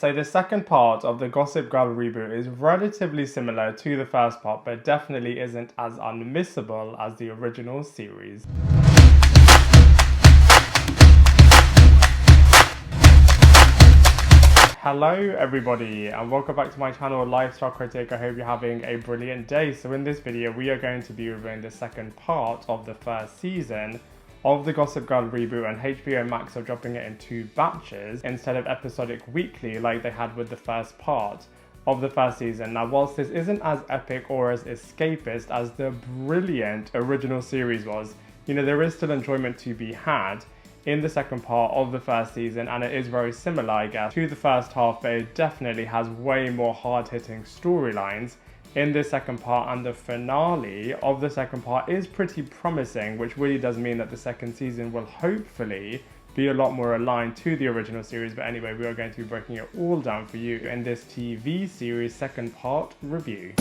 So the second part of the Gossip Girl reboot is relatively similar to the first part, but definitely isn't as unmissable as the original series. Hello everybody and welcome back to my channel Lifestyle Critic. I hope you're having a brilliant day. So in this video we are going to be reviewing the second part of the first season of the Gossip Girl reboot, and HBO Max are dropping it in 2 batches instead of episodic weekly like they had with the first part of the first season. Now whilst this isn't as epic or as escapist as the brilliant original series was, you know, there is still enjoyment to be had in the second part of the first season, and it is very similar, I guess, to the first half, but it definitely has way more hard-hitting storylines in this second part, and the finale of the second part is pretty promising, which really does mean that the second season will hopefully be a lot more aligned to the original series. But anyway, we are going to be breaking it all down for you in this TV series second part review.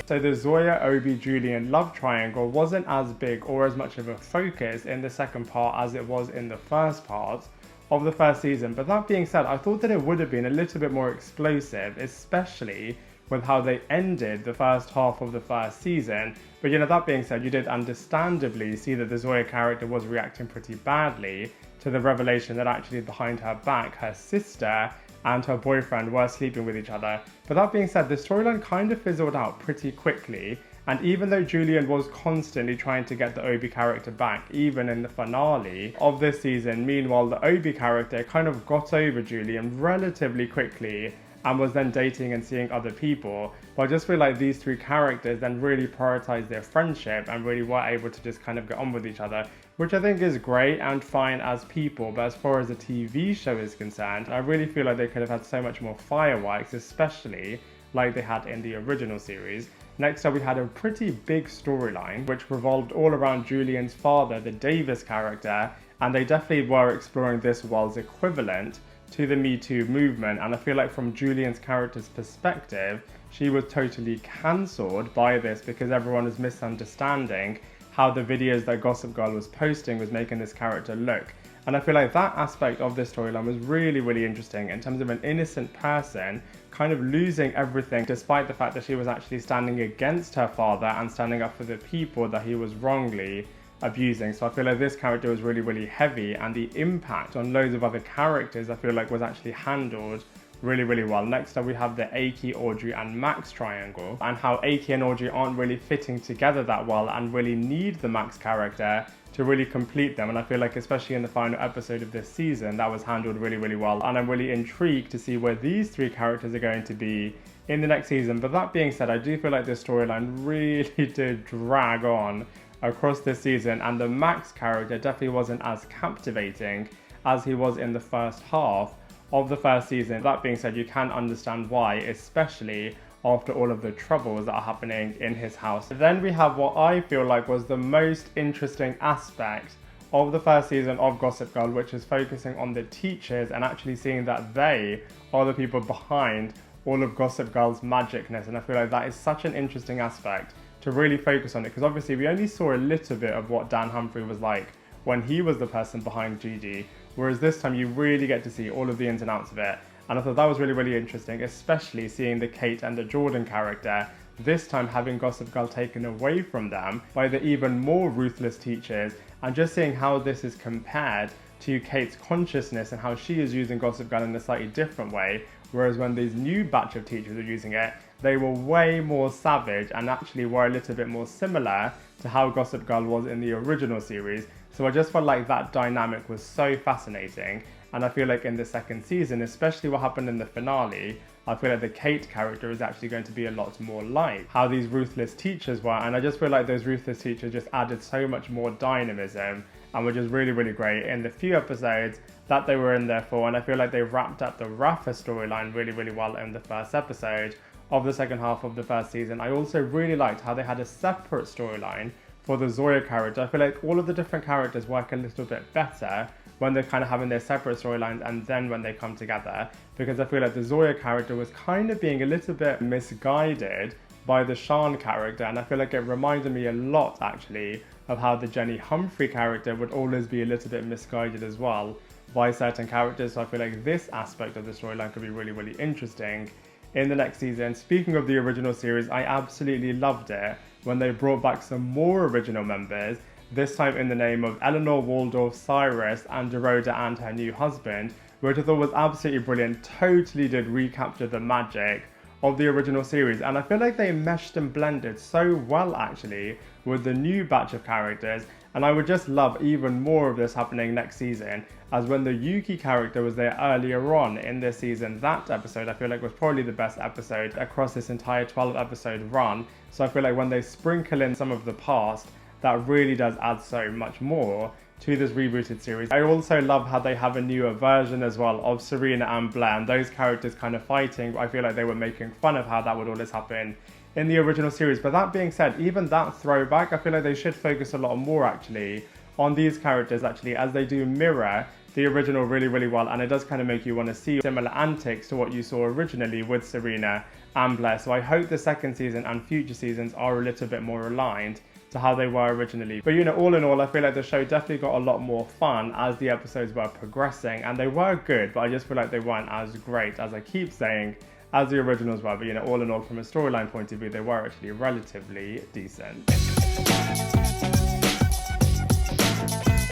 So the Zoya, Obi, Julian love triangle wasn't as big or as much of a focus in the second part as it was in the first part of the first season. But that being said, I thought that it would have been a little bit more explosive, especially with how they ended the first half of the first season. But you know, that being said, you did understandably see that the Zoya character was reacting pretty badly to the revelation that actually behind her back, her sister and her boyfriend were sleeping with each other. But that being said, the storyline kind of fizzled out pretty quickly, and even though Julian was constantly trying to get the Obi character back, even in the finale of this season, meanwhile the Obi character kind of got over Julian relatively quickly and was then dating and seeing other people. But I just feel like these 3 characters then really prioritized their friendship and really were able to just kind of get on with each other, which I think is great and fine as people. But as far as the TV show is concerned, I really feel like they could have had so much more fireworks, especially like they had in the original series. Next up, we had a pretty big storyline which revolved all around Julian's father, the Davis character, and they definitely were exploring this world's equivalent to the Me Too movement. And I feel like from Julian's character's perspective, she was totally cancelled by this because everyone was misunderstanding how the videos that Gossip Girl was posting was making this character look. And I feel like that aspect of this storyline was really, really interesting in terms of an innocent person kind of losing everything despite the fact that she was actually standing against her father and standing up for the people that he was wrongly abusing. So I feel like this character was really, really heavy, and the impact on loads of other characters I feel like was actually handled really, really well. Next up, we have the Aki, Audrey and Max triangle, and how Aki and Audrey aren't really fitting together that well and really need the Max character to really complete them. And I feel like especially in the final episode of this season, that was handled really, really well. And I'm really intrigued to see where these 3 characters are going to be in the next season. But that being said, I do feel like this storyline really did drag on across this season, and the Max character definitely wasn't as captivating as he was in the first half of the first season. That being said, you can understand why, especially after all of the troubles that are happening in his house. Then we have what I feel like was the most interesting aspect of the first season of Gossip Girl, which is focusing on the teachers and actually seeing that they are the people behind all of Gossip Girl's magicness. And I feel like that is such an interesting aspect to really focus on it, because obviously we only saw a little bit of what Dan Humphrey was like when he was the person behind Gigi, whereas this time you really get to see all of the ins and outs of it. And I thought that was really, really interesting, especially seeing the Kate and the Jordan character, this time having Gossip Girl taken away from them by the even more ruthless teachers, and just seeing how this is compared to Kate's consciousness and how she is using Gossip Girl in a slightly different way, whereas when these new batch of teachers are using it, they were way more savage and actually were a little bit more similar to how Gossip Girl was in the original series. So I just felt like that dynamic was so fascinating. And I feel like in the second season, especially what happened in the finale, I feel like the Kate character is actually going to be a lot more like how these ruthless teachers were. And I just feel like those ruthless teachers just added so much more dynamism and were just really, really great in the few episodes that they were in there for. And I feel like they wrapped up the Rafa storyline really, really well in the first episode of the second half of the first season. I also really liked how they had a separate storyline for the Zoya character. I feel like all of the different characters work a little bit better when they're kind of having their separate storylines and then when they come together, because I feel like the Zoya character was kind of being a little bit misguided by the Sean character, and I feel like it reminded me a lot actually of how the Jenny Humphrey character would always be a little bit misguided as well by certain characters. So I feel like this aspect of the storyline could be really, really interesting in the next season. Speaking of the original series, I absolutely loved it when they brought back some more original members, this time in the name of Eleanor, Waldorf, Cyrus, and Dorota and her new husband, which I thought was absolutely brilliant. Totally did recapture the magic of the original series, and I feel like they meshed and blended so well actually with the new batch of characters, and I would just love even more of this happening next season, as when the Yuki character was there earlier on in this season, that episode I feel like was probably the best episode across this entire 12 episode run. So I feel like when they sprinkle in some of the past, that really does add so much more to this rebooted series. I also love how they have a newer version as well of Serena and Blair, and those characters kind of fighting. I feel like they were making fun of how that would always happen in the original series. But that being said, even that throwback, I feel like they should focus a lot more actually on these characters actually, as they do mirror the original really, really well, and it does kind of make you want to see similar antics to what you saw originally with Serena and Blair. So I hope the second season and future seasons are a little bit more aligned to how they were originally. But you know, all in all, I feel like the show definitely got a lot more fun as the episodes were progressing, and they were good, but I just feel like they weren't as great, as I keep saying, as the originals were. But you know, all in all, from a storyline point of view, they were actually relatively decent.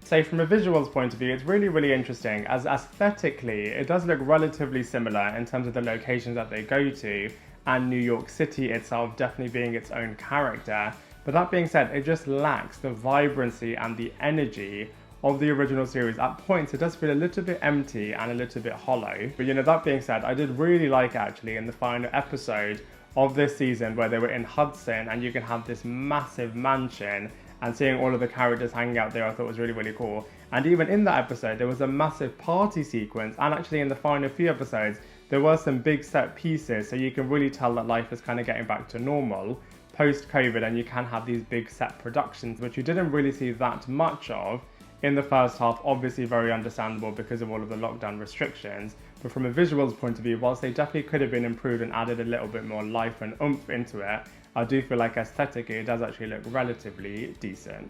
So from a visuals point of view, it's really, really interesting, as aesthetically, it does look relatively similar in terms of the locations that they go to, and New York City itself definitely being its own character. But that being said, it just lacks the vibrancy and the energy of the original series. At points, it does feel a little bit empty and a little bit hollow. But you know, that being said, I did really like actually in the final episode of this season where they were in Hudson and you can have this massive mansion, and seeing all of the characters hanging out there I thought was really, really cool. And even in that episode, there was a massive party sequence, and actually in the final few episodes, there were some big set pieces, so you can really tell that life is kind of getting back to normal post-COVID, and you can have these big set productions, which you didn't really see that much of in the first half. Obviously very understandable because of all of the lockdown restrictions, but from a visuals point of view, whilst they definitely could have been improved and added a little bit more life and oomph into it, I do feel like aesthetically it does actually look relatively decent.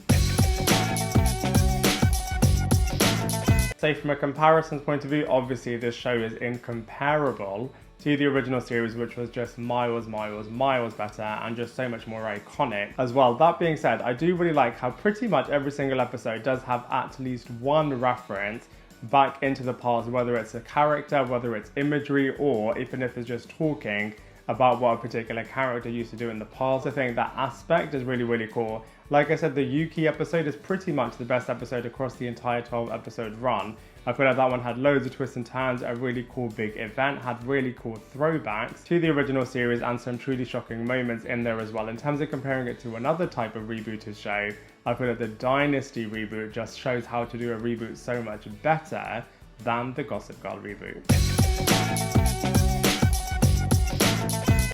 So from a comparisons point of view, obviously this show is incomparable to the original series, which was just miles better and just so much more iconic as well. That being said, I do really like how pretty much every single episode does have at least one reference back into the past, whether it's a character, whether it's imagery, or even if it's just talking about what a particular character used to do in the past. I think that aspect is really, really cool. Like I said, the Yuki episode is pretty much the best episode across the entire 12 episode run. I feel like that one had loads of twists and turns, a really cool big event, had really cool throwbacks to the original series and some truly shocking moments in there as well. In terms of comparing it to another type of rebooted show, I feel like the Dynasty reboot just shows how to do a reboot so much better than the Gossip Girl reboot.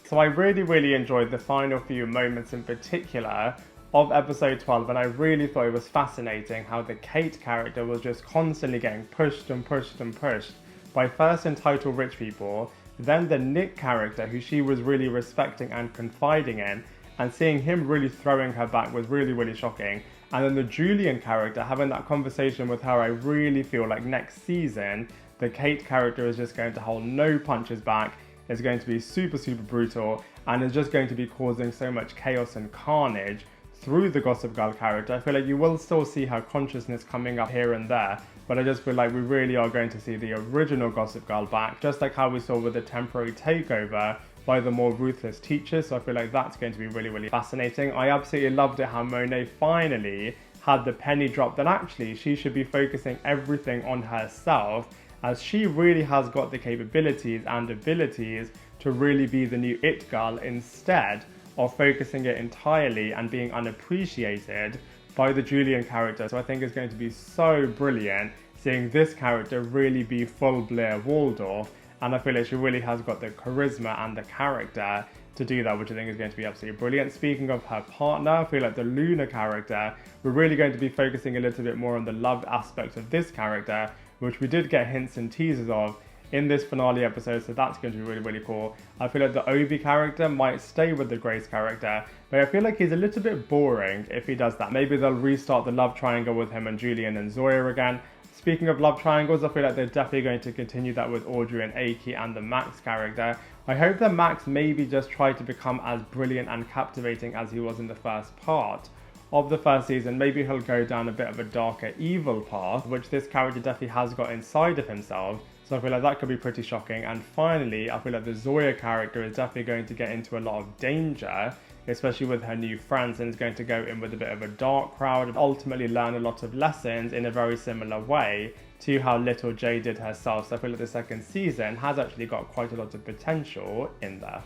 So I really, really enjoyed the final few moments in particular of episode 12, and I really thought it was fascinating how the Kate character was just constantly getting pushed and pushed and pushed by first entitled rich people, then the Nick character who she was really respecting and confiding in, and seeing him really throwing her back was really, really shocking. And then the Julian character, having that conversation with her, I really feel like next season the Kate character is just going to hold no punches back. It's going to be super, super brutal, and is just going to be causing so much chaos and carnage through the Gossip Girl character. I feel like you will still see her consciousness coming up here and there, but I just feel like we really are going to see the original Gossip Girl back, just like how we saw with the temporary takeover by the more ruthless teachers. So I feel like that's going to be really, really fascinating. I absolutely loved it how Monet finally had the penny drop that actually she should be focusing everything on herself, as she really has got the capabilities and abilities to really be the new it girl, instead of focusing it entirely and being unappreciated by the Julian character. So I think it's going to be so brilliant seeing this character really be full Blair Waldorf, and I feel like she really has got the charisma and the character to do that, which I think is going to be absolutely brilliant. Speaking of her partner, I feel like the Luna character, we're really going to be focusing a little bit more on the love aspect of this character, which we did get hints and teasers of in this finale episode, so that's going to be really, really cool. I feel like the Obi character might stay with the Grace character, but I feel like he's a little bit boring if he does that. Maybe they'll restart the love triangle with him and Julian and Zoya again. Speaking of love triangles, I feel like they're definitely going to continue that with Audrey and Aki and the Max character. I hope that Max maybe just tried to become as brilliant and captivating as he was in the first part of the first season. Maybe he'll go down a bit of a darker evil path, which this character definitely has got inside of himself. So I feel like that could be pretty shocking. And finally, I feel like the Zoya character is definitely going to get into a lot of danger, especially with her new friends, and is going to go in with a bit of a dark crowd and ultimately learn a lot of lessons in a very similar way to how little J did herself. So I feel like the second season has actually got quite a lot of potential in there.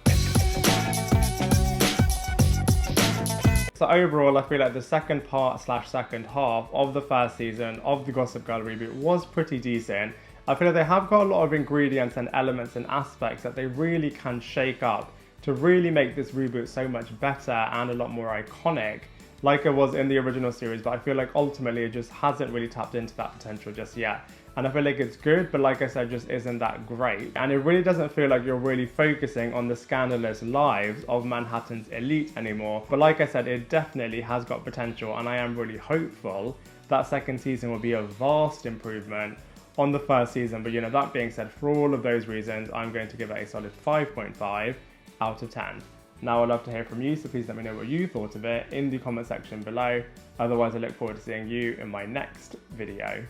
So overall, I feel like the second part / second half of the first season of the Gossip Girl reboot was pretty decent. I feel like they have got a lot of ingredients and elements and aspects that they really can shake up to really make this reboot so much better and a lot more iconic, like it was in the original series. But I feel like ultimately it just hasn't really tapped into that potential just yet. And I feel like it's good, but like I said, just isn't that great. And it really doesn't feel like you're really focusing on the scandalous lives of Manhattan's elite anymore. But like I said, it definitely has got potential, and I am really hopeful that second season will be a vast improvement on the first season. But you know, that being said, for all of those reasons, I'm going to give it a solid 5.5 out of 10. Now I'd love to hear from you, so please let me know what you thought of it in the comment section below. Otherwise, I look forward to seeing you in my next video.